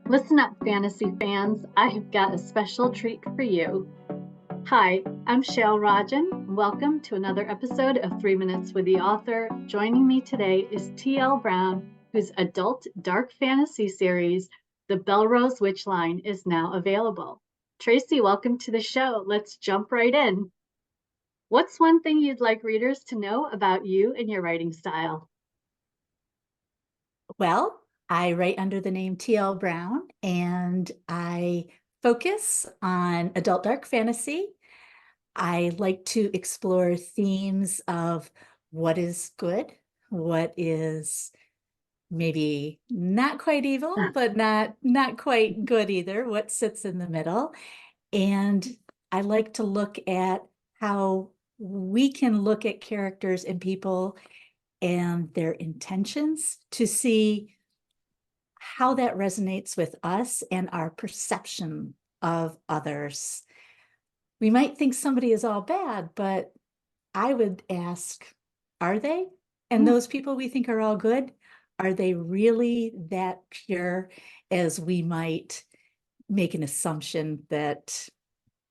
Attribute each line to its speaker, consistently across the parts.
Speaker 1: Listen up, fantasy fans. I have got a special treat for you. Hi, I'm Shail Rajan. Welcome to another episode of 3 Minutes with the Author. Joining me today is T.L. Brown, whose adult dark fantasy series, The Bellerose Witchline, is now available. Tracy, welcome to the show. Let's jump right in. What's one thing you'd like readers to know about you and your writing style?
Speaker 2: Well, I write under the name T.L. Brown, and I focus on adult dark fantasy. I like to explore themes of what is good, what is maybe not quite evil, but not quite good either, what sits in the middle. And I like to look at how we can look at characters and people and their intentions to see how that resonates with us and our perception of others. We might think somebody is all bad, but I would ask, are they? And those people we think are all good, are they really that pure as we might make an assumption that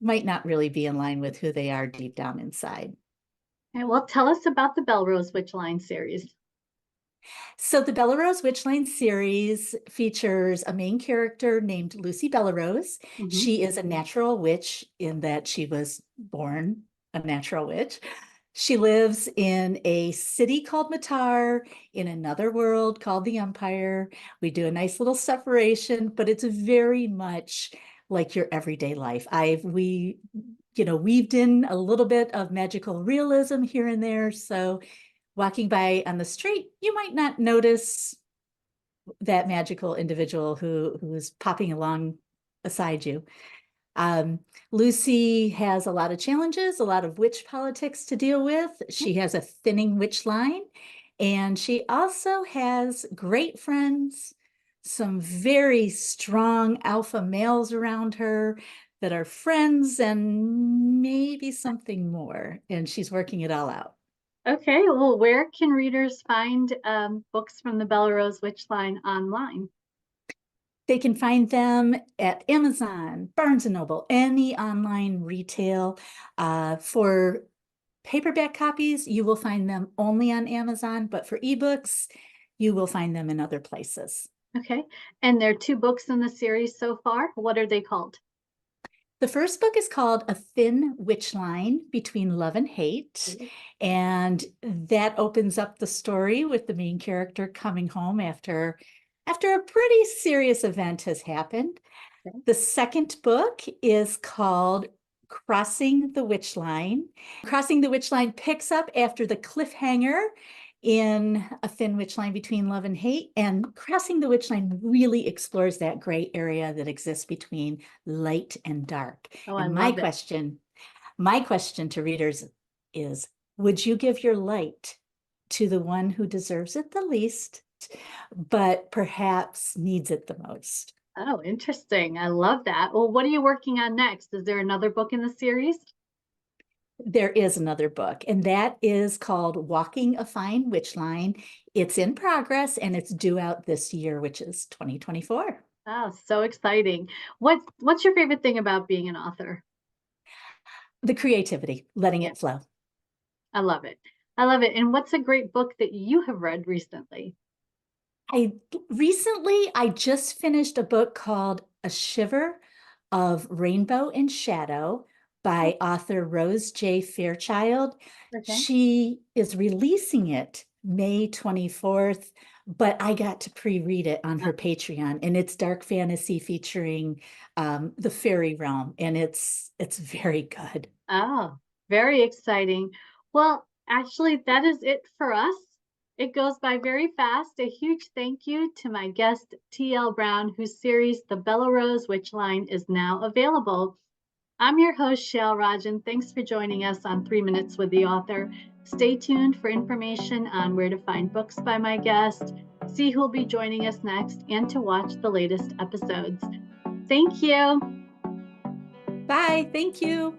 Speaker 2: might not really be in line with who they are deep down inside?
Speaker 1: Okay, well, tell us about the Bellerose Witchline series.
Speaker 2: So the Bellerose Witchline series features a main character named Lucie Bellerose. She is a natural witch in that she was born a natural witch. She lives in a city called Matar, in another world called the Empire. We do a nice little separation, but it's very much like your everyday life. We weaved in a little bit of magical realism here and there. So walking by on the street, you might not notice that magical individual who's popping along beside you. Lucie has a lot of challenges, a lot of witch politics to deal with. She has a thinning witch line, and she also has great friends, some very strong alpha males around her that are friends and maybe something more. And she's working it all out.
Speaker 1: Okay, well, where can readers find books from the Bellerose Witchline online?
Speaker 2: They can find them at Amazon, Barnes & Noble, any online retail. For paperback copies, you will find them only on Amazon, but for ebooks, you will find them in other places.
Speaker 1: Okay, and there are two books in the series so far. What are they called?
Speaker 2: The first book is called A Thin Witch Line Between Love and Hate. And that opens up the story with the main character coming home after a pretty serious event has happened.
Speaker 1: Okay.
Speaker 2: The second book is called Crossing the Witch Line. Crossing the Witch Line picks up after the cliffhanger in A Thin Witch Line Between Love and Hate, and Crossing the Witch Line really explores that gray area that exists between light and dark.
Speaker 1: Oh, I
Speaker 2: And
Speaker 1: love it.
Speaker 2: my question to readers is, would you give your light to the one who deserves it the least, but perhaps needs it the most?
Speaker 1: Oh, interesting. I love that. Well, what are you working on next? Is there another book in the series?
Speaker 2: There is another book, and that is called Walking a Fine Witch Line. It's in progress and it's due out this year, which is 2024.
Speaker 1: Oh, so exciting. What's your favorite thing about being an author?
Speaker 2: The creativity, letting
Speaker 1: Yeah,
Speaker 2: it flow.
Speaker 1: I love it. I love it. And what's a great book that you have read recently?
Speaker 2: I just finished a book called A Shiver of Rainbow and Shadow by author Rose J. Fairchild.
Speaker 1: Okay.
Speaker 2: She is releasing it May 24th, but I got to pre-read it on her Patreon, and it's dark fantasy featuring the fairy realm, and it's very good.
Speaker 1: Oh, very exciting. Well, actually, that is it for us. It goes by very fast. A huge thank you to my guest, T.L. Brown, whose series, The Bellerose Witchline, is now available. I'm your host, Shail Rajan. Thanks for joining us on 3 Minutes with the Author. Stay tuned for information on where to find books by my guest, see who'll be joining us next, and to watch the latest episodes. Thank you.
Speaker 2: Bye. Thank you.